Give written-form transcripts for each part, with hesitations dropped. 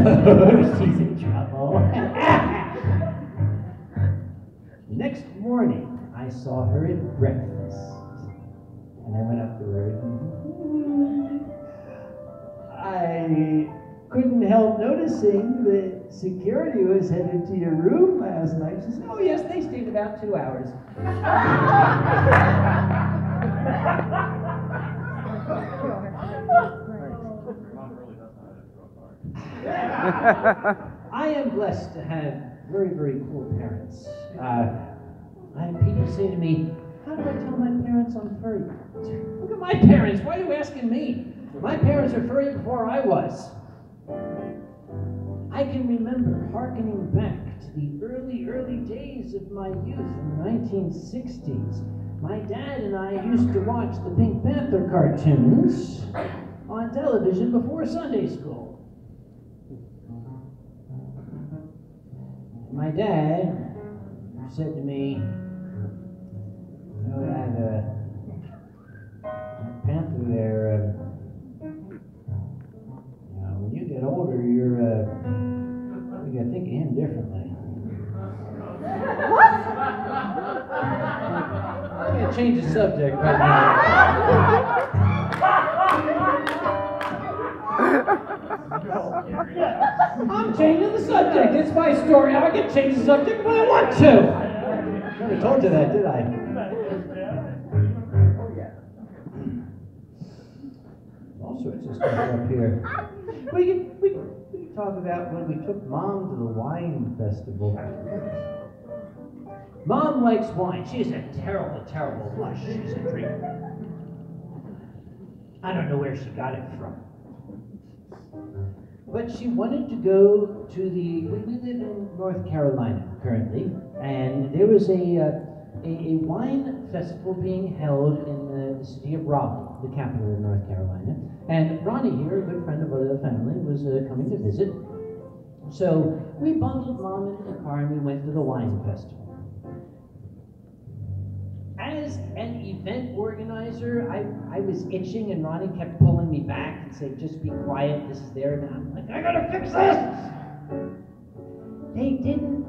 She's in trouble. Next morning, I saw her at breakfast. And I went up to her. I couldn't help noticing that security was headed to your room last night. She said, oh yes, they stayed about 2 hours. I am blessed to have very, very cool parents. I have people say to me, how do I tell my parents I'm furry? Look at my parents, why are you asking me? My parents were furry before I was. I can remember hearkening back to the early, early days of my youth in the 1960s. My dad and I used to watch the Pink Panther cartoons on television before Sunday school. My dad said to me, you know, that panther there, when you get older, you gotta think of him differently. What? I'm gonna change the subject right now. I'm changing the subject. It's my story. I can change the subject when I want to. I never told you that, did I? All sorts of stuff up here. We can talk about when we took Mom to the wine festival. Mom likes wine. She's a terrible, terrible lush. She's a drinker. I don't know where she got it from. But she wanted to go to we live in North Carolina currently, and there was a wine festival being held in the city of Raleigh, the capital of North Carolina. And Ronnie here, a good friend of the family, was coming to visit. So we bundled Mom into the car and we went to the wine festival. As an event organizer, I was itching and Ronnie kept pulling me back and saying, just be quiet, this is there. And I'm like, I gotta fix this! They didn't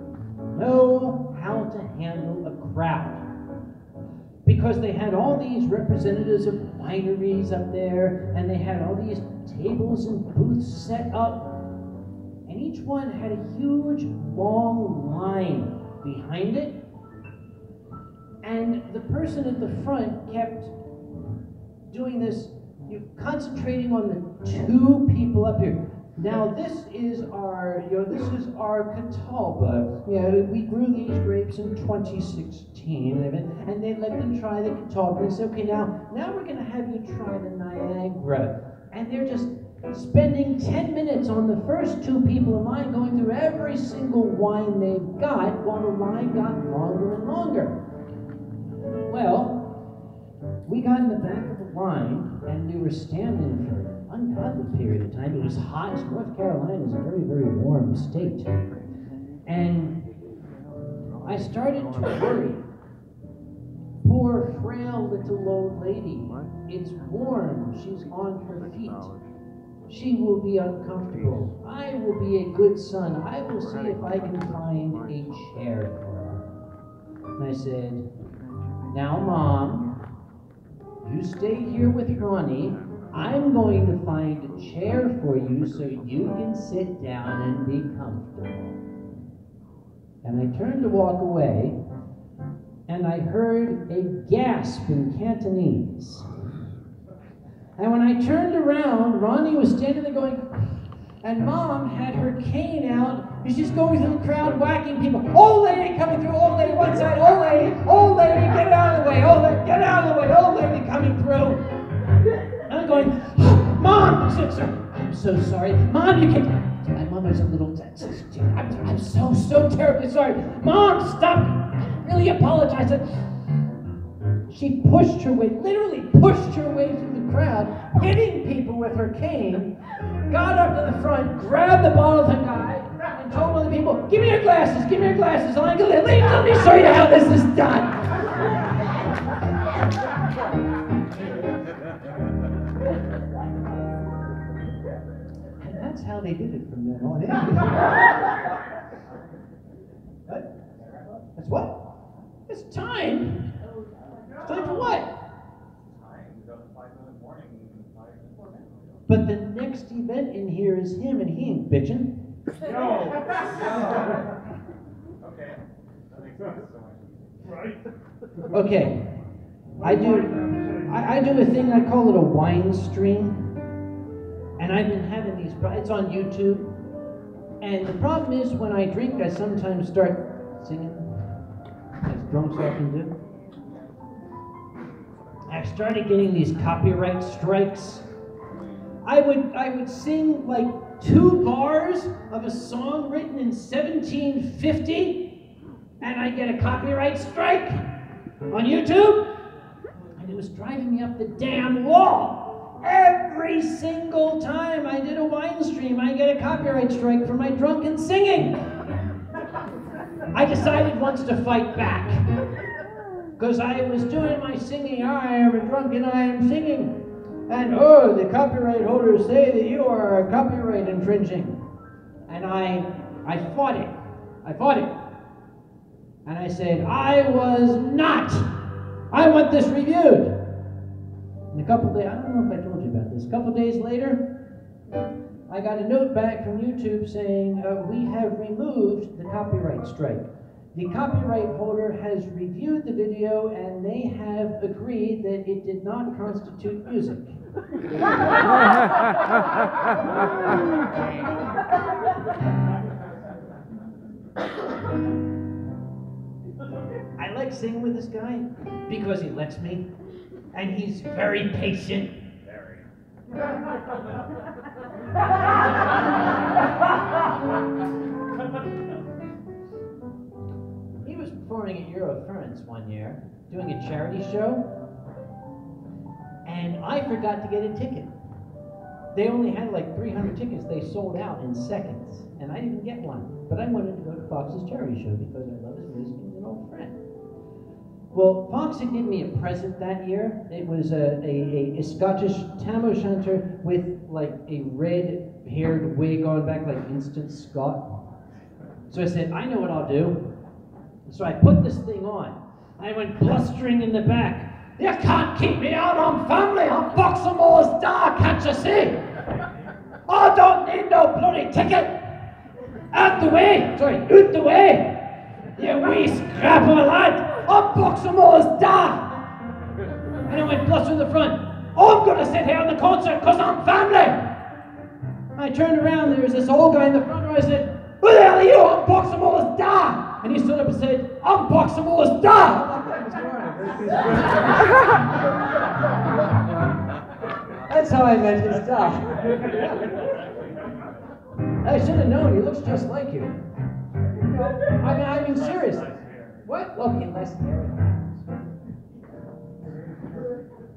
know how to handle a crowd. Because they had all these representatives of wineries up there, and they had all these tables and booths set up, and each one had a huge, long line behind it. And the person at the front kept doing this, concentrating on the two people up here. Now this is our Catalba. We grew these grapes in 2016, and they let them try the Catalba. And they said, okay, now we're going to have you try the Niagara. And they're just spending 10 minutes on the first two people in line, going through every single wine they've got, while the line got longer and longer. Well, we got in the back of the line, and we were standing for an ungodly period of time. It was hot. North Carolina is a very, very warm state. And I started to worry. Poor, frail little old lady. It's warm. She's on her feet. She will be uncomfortable. I will be a good son. I will see if I can find a chair for her. And I said, now, Mom, you stay here with Ronnie. I'm going to find a chair for you so you can sit down and be comfortable. And I turned to walk away, and I heard a gasp in Cantonese. And when I turned around, Ronnie was standing there going, and Mom had her cane out, and she's going through the crowd, whacking people. Old lady coming through, old lady one side, old lady, get out of the way, old lady, get out of the way, old lady coming through. And I'm going, oh, Mom, I'm so sorry. Mom, you can, my mother's a little, I'm so terribly sorry. Mom, stop, I really apologize. She pushed her way, literally pushed her way through the crowd, hitting people with her cane, got up to the front, grabbed the bottle of the guy, and told other people, give me your glasses, let me show you how this is done. And that that's how they did it from then on in. What? That's what? It's time. It's time for what? But the next event in here is him, and he ain't bitching. No. Okay. That makes sense. Right. Okay. I do a thing, I call it a wine stream. And I've been having these, it's on YouTube. And the problem is when I drink, I sometimes start singing, as drunks often do. I started getting these copyright strikes. I would sing like 2 bars of a song written in 1750, and I get a copyright strike on YouTube, and it was driving me up the damn wall. Every single time I did a wine stream, I get a copyright strike for my drunken singing. I decided once to fight back, because I was doing my singing, I am drunk and I am singing. And oh, the copyright holders say that you are copyright infringing. And I fought it. I fought it. And I said, I was not. I want this reviewed. And a couple days, I don't know if I told you about this, a couple days later, I got a note back from YouTube saying, we have removed the copyright strike. The copyright holder has reviewed the video and they have agreed that it did not constitute music. I like singing with this guy because he lets me, and he's very patient. Very. He was performing at Eurofurence one year, doing a charity show, and I forgot to get a ticket. They only had like 300 tickets. They sold out in seconds, and I didn't get one. But I wanted to go to Fox's charity show because I love his music and he's an old friend. Well, Fox had given me a present that year. It was a Scottish tam o' shanter with like a red-haired wig on back, like Instant Scott. So I said, I know what I'll do. So I put this thing on. I went blustering in the back. You can't keep me out, I'm family, I'm Boxamore's da, can't you see? I don't need no bloody ticket. Out the way, out the way. You wee scrap of a lad, I'm Boxamore's da. And I went blustering in the front. I'm gonna sit here in the concert because I'm family. I turned around, there was this old guy in the front row. I said, who the hell are you? I'm Boxamore's da. And he stood up and said, I'm Boxamore's da. That's how I met his da. I should have known, he looks just like you. I mean seriously. What? Okay, less hair.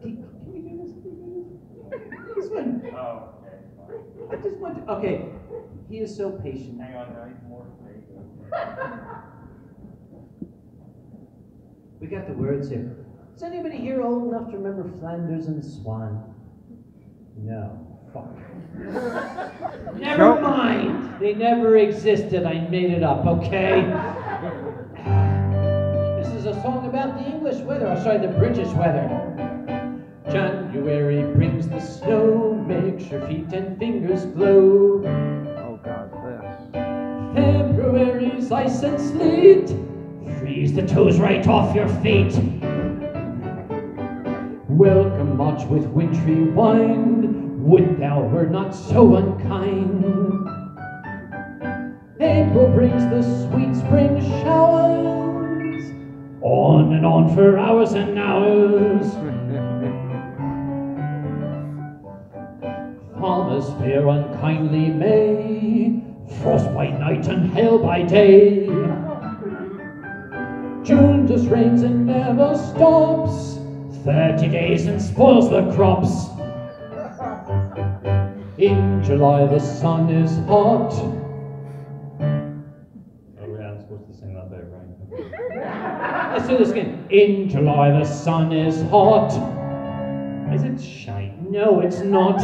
Can we do this? This one. Oh, okay. I just want to, okay. He is so patient. Hang on, now he's more fake. We got the words here. Is anybody here old enough to remember Flanders and Swan? No. Fuck. Never mind. They never existed. I made it up, okay? This is a song about the English weather. Oh, sorry, the British weather. January brings the snow, makes your feet and fingers glow. Oh God, this. February's ice and sleet, freeze the toes right off your feet. Welcome March with wintry wind, would thou were not so unkind. April brings the sweet spring showers, on and on for hours and hours. Farmers fear unkindly May, frost by night and hail by day. June just rains and never stops, 30 days and spoils the crops. In July the sun is hot. Oh yeah, I'm supposed to sing that bit, right? Let's do this again. In July the sun is hot. Is it shite? No, it's not.